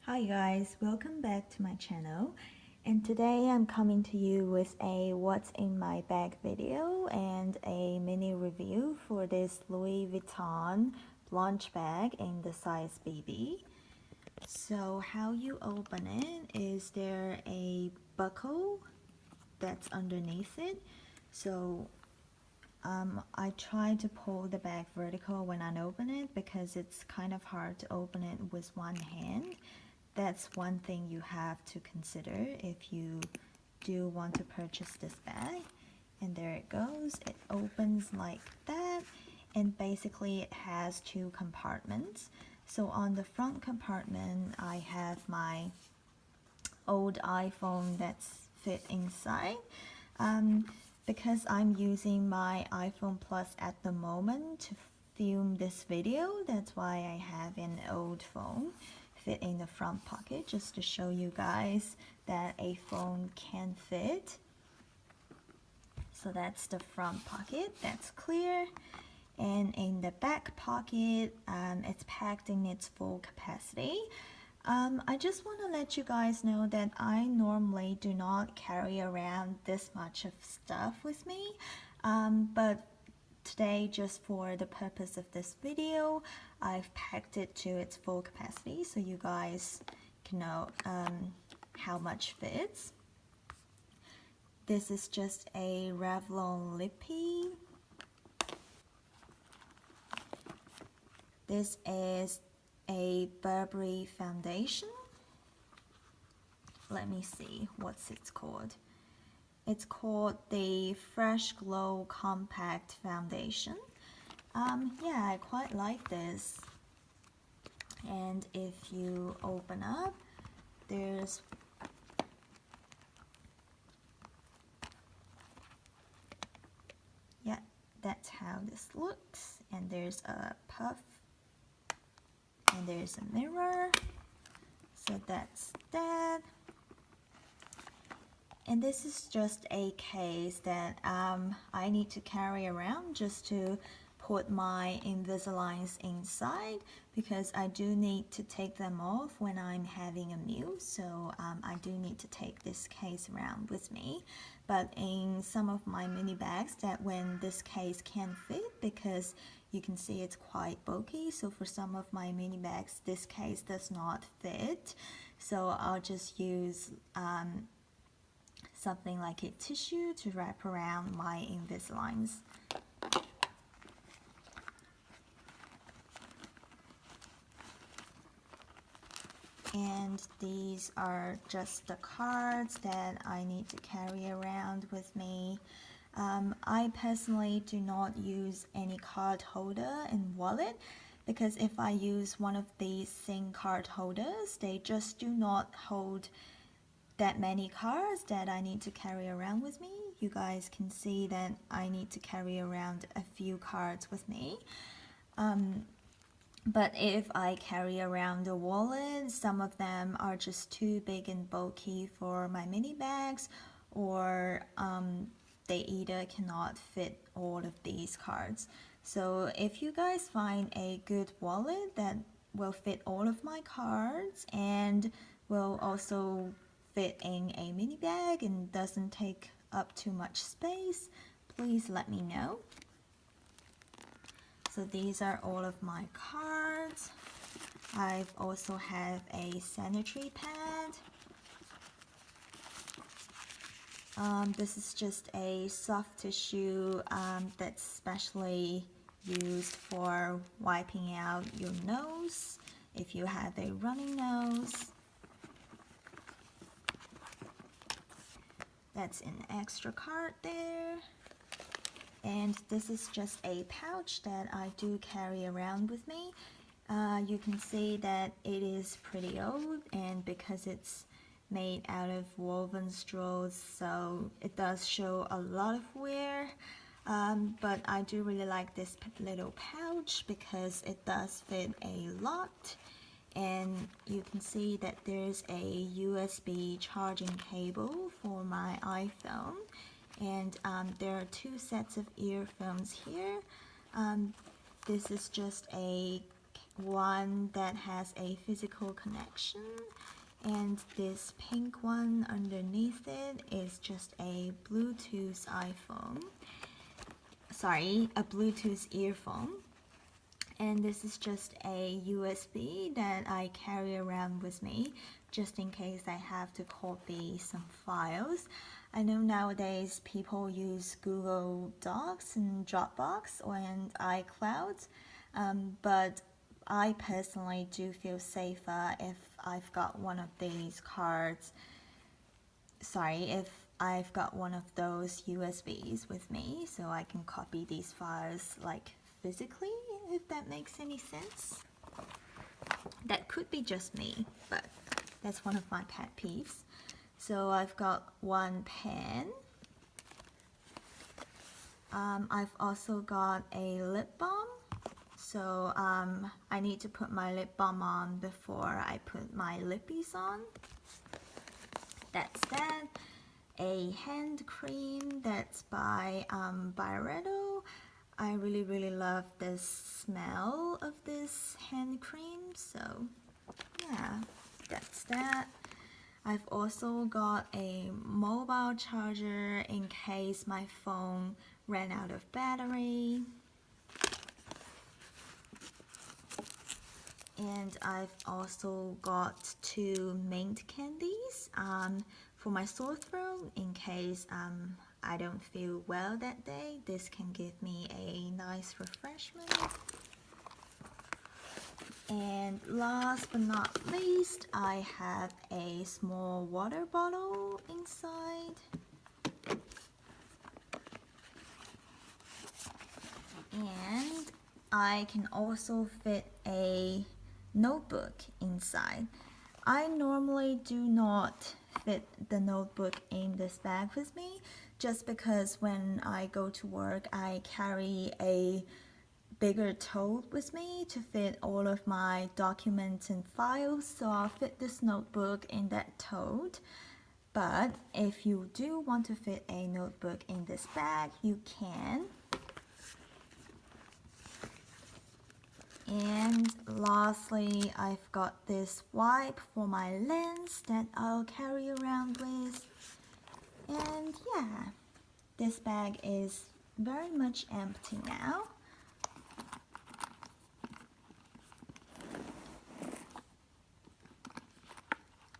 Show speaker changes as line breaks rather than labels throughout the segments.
Hi guys, welcome back to my channel, and today I'm coming to you with a what's in my bag video and a mini review for this Louis Vuitton blache bag in the size BB. So how you open it is there a buckle that's underneath it. So I try to pull the bag vertical when I open it because it's kind of hard to open it with one hand. That's one thing you have to consider if you do want to purchase this bag. And there it goes. It opens like that, and basically it has two compartments. So on the front compartment I have my old iPhone that's fit inside. Because I'm using my iPhone Plus at the moment to film this video, that's why I have an old phone fit in the front pocket, just to show you guys that a phone can fit. So that's the front pocket, that's clear. And in the back pocket, it's packed in its full capacity. I just want to let you guys know that I normally do not carry around this much of stuff with me, but today, just for the purpose of this video, I've packed it to its full capacity so you guys can know how much fits. This is just a Revlon lippy. This is a Burberry foundation. Let me see what's it's called. It's called the Fresh Glow Compact Foundation. Yeah, I quite like this. And if you open up, there's yeah, that's how this looks. And there's a puff. And there's a mirror. So that's that. And this is just a case that I need to carry around just to put my Invisaligns inside, because I do need to take them off when I'm having a meal. So I do need to take this case around with me. But in some of my mini bags, that when this case can fit, because you can see it's quite bulky, so for some of my mini bags this case does not fit, so I'll just use something like a tissue to wrap around my Invisaligns. And these are just the cards that I need to carry around with me. I personally do not use any card holder and wallet, because if I use one of these SIM card holders, they just do not hold that many cards that I need to carry around with me. You guys can see that I need to carry around a few cards with me. But if I carry around a wallet, some of them are just too big and bulky for my mini bags, or they either cannot fit all of these cards. So if you guys find a good wallet that will fit all of my cards and will also fit in a mini bag and doesn't take up too much space, please let me know. So these are all of my cards. I've also have a sanitary pad. This is just a soft tissue that's specially used for wiping out your nose if you have a runny nose. That's an extra card there. And this is just a pouch that I do carry around with me. You can see that it is pretty old, and because it's made out of woven straws, so it does show a lot of wear. But I do really like this little pouch because it does fit a lot. And you can see that there's a USB charging cable for my iPhone. And there are two sets of earphones here. This is just a one that has a physical connection, and this pink one underneath it is just a Bluetooth iPhone. Sorry, a Bluetooth earphone. And this is just a USB that I carry around with me just in case I have to copy some files. I know nowadays people use Google Docs and Dropbox and iCloud, but I personally do feel safer if I've got one of these cards. Sorry, if I've got one of those USBs with me so I can copy these files like physically, if that makes any sense. That could be just me, but that's one of my pet peeves. So I've got one pen. I've also got a lip balm. So I need to put my lip balm on before I put my lippies on. That's that. A hand cream that's by Byredo. I really love the smell of this hand cream, so yeah, that's that. I've also got a mobile charger in case my phone ran out of battery. And I've also got 2 mint candies for my sore throat in case I don't feel well that day. This can give me a nice refreshment. And last but not least, I have a small water bottle inside. And I can also fit a notebook inside. I normally do not fit the notebook in this bag with me just because when I go to work I carry a bigger tote with me to fit all of my documents and files, so I'll fit this notebook in that tote. But if you do want to fit a notebook in this bag, you can. And lastly, I've got this wipe for my lens that I'll carry around with. And yeah, this bag is very much empty now.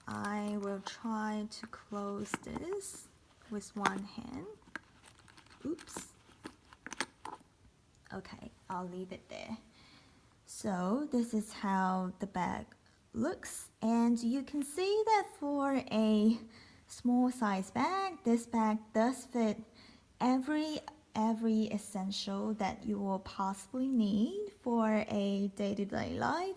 I will try to close this with one hand. Oops. Okay, I'll leave it there. So this is how the bag looks, and you can see that for a small size bag, this bag does fit every essential that you will possibly need for a day-to-day life.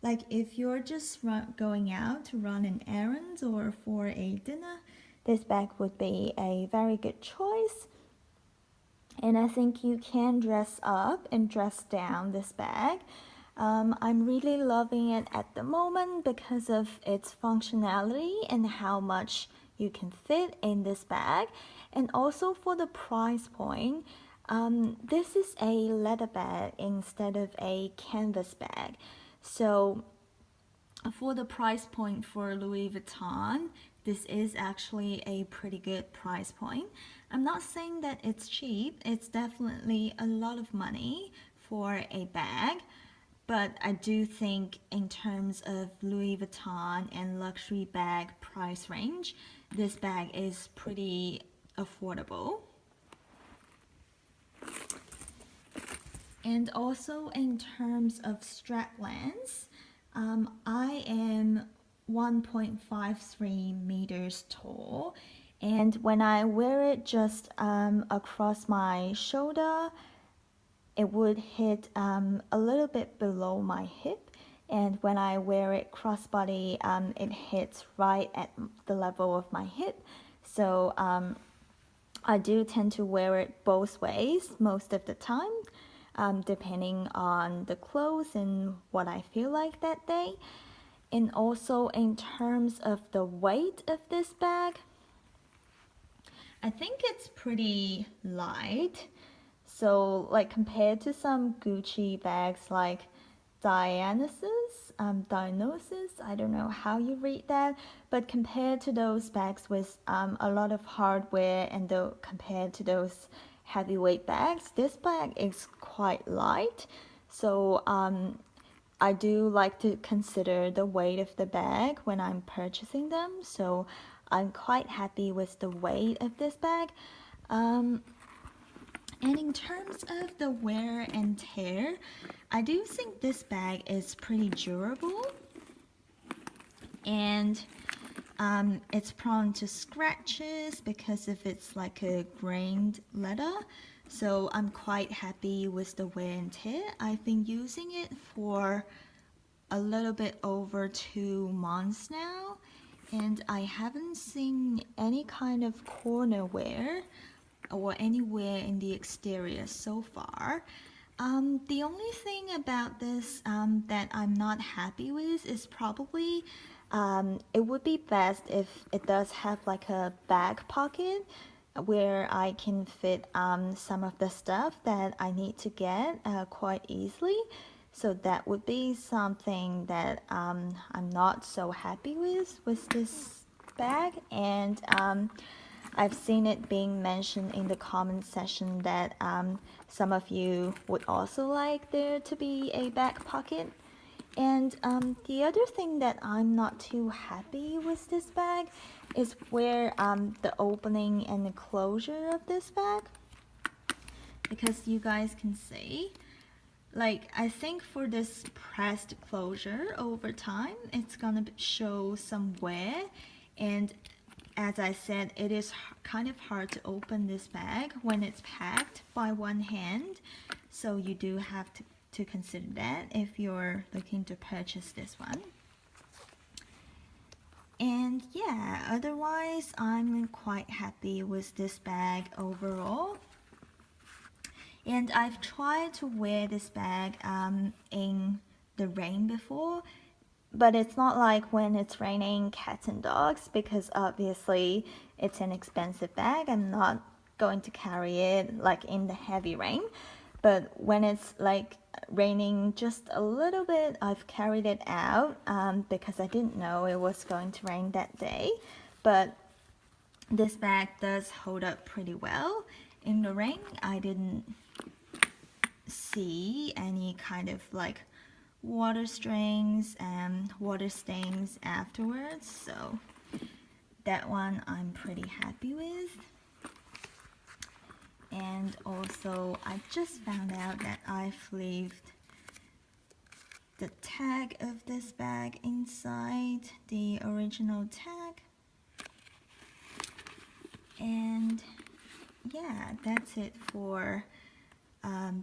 Like if you're just going out to run an errand or for a dinner, this bag would be a very good choice. And I think you can dress up and dress down this bag. I'm really loving it at the moment because of its functionality and how much you can fit in this bag. And also for the price point, this is a leather bag instead of a canvas bag. So for the price point for Louis Vuitton, this is actually a pretty good price point. I'm not saying that it's cheap, it's definitely a lot of money for a bag, but I do think in terms of Louis Vuitton and luxury bag price range, this bag is pretty affordable. And also in terms of straplines, I am 1.53 meters tall, and when I wear it just across my shoulder, it would hit a little bit below my hip, and when I wear it crossbody, it hits right at the level of my hip. So I do tend to wear it both ways most of the time, depending on the clothes and what I feel like that day. And also in terms of the weight of this bag, I think it's pretty light. So like compared to some Gucci bags like Dionysus, I don't know how you read that, but compared to those bags with a lot of hardware and compared to those heavyweight bags, this bag is quite light. So I do like to consider the weight of the bag when I'm purchasing them. So I'm quite happy with the weight of this bag. And in terms of the wear and tear, I do think this bag is pretty durable, and it's prone to scratches because of its like a grained leather. So I'm quite happy with the wear and tear. I've been using it for a little bit over 2 months now, and I haven't seen any kind of corner wear or anywhere in the exterior so far. The only thing about this that I'm not happy with is probably it would be best if it does have like a back pocket where I can fit some of the stuff that I need to get quite easily. So that would be something that I'm not so happy with this bag. And I've seen it being mentioned in the comment section that some of you would also like there to be a back pocket. And the other thing that I'm not too happy with this bag is where the opening and the closure of this bag, because you guys can see, like, I think for this pressed closure over time it's gonna show some wear, and as I said, it is kind of hard to open this bag when it's packed by one hand, so you do have to consider that if you're looking to purchase this one. And yeah, otherwise I'm quite happy with this bag overall. And I've tried to wear this bag in the rain before, but it's not like when it's raining cats and dogs, because obviously it's an expensive bag. I'm not going to carry it like in the heavy rain. But when it's like raining just a little bit, I've carried it out because I didn't know it was going to rain that day. But this bag does hold up pretty well in the rain. I didn't see any kind of like water stains and water stains afterwards, so that one I'm pretty happy with. And also I just found out that I fleeved the tag of this bag inside the original tag. And yeah, that's it for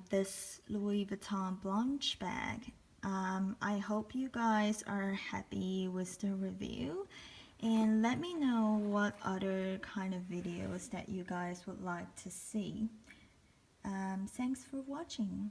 this Louis Vuitton Blanche bag. I hope you guys are happy with the review, and let me know what other kind of videos that you guys would like to see. Thanks for watching.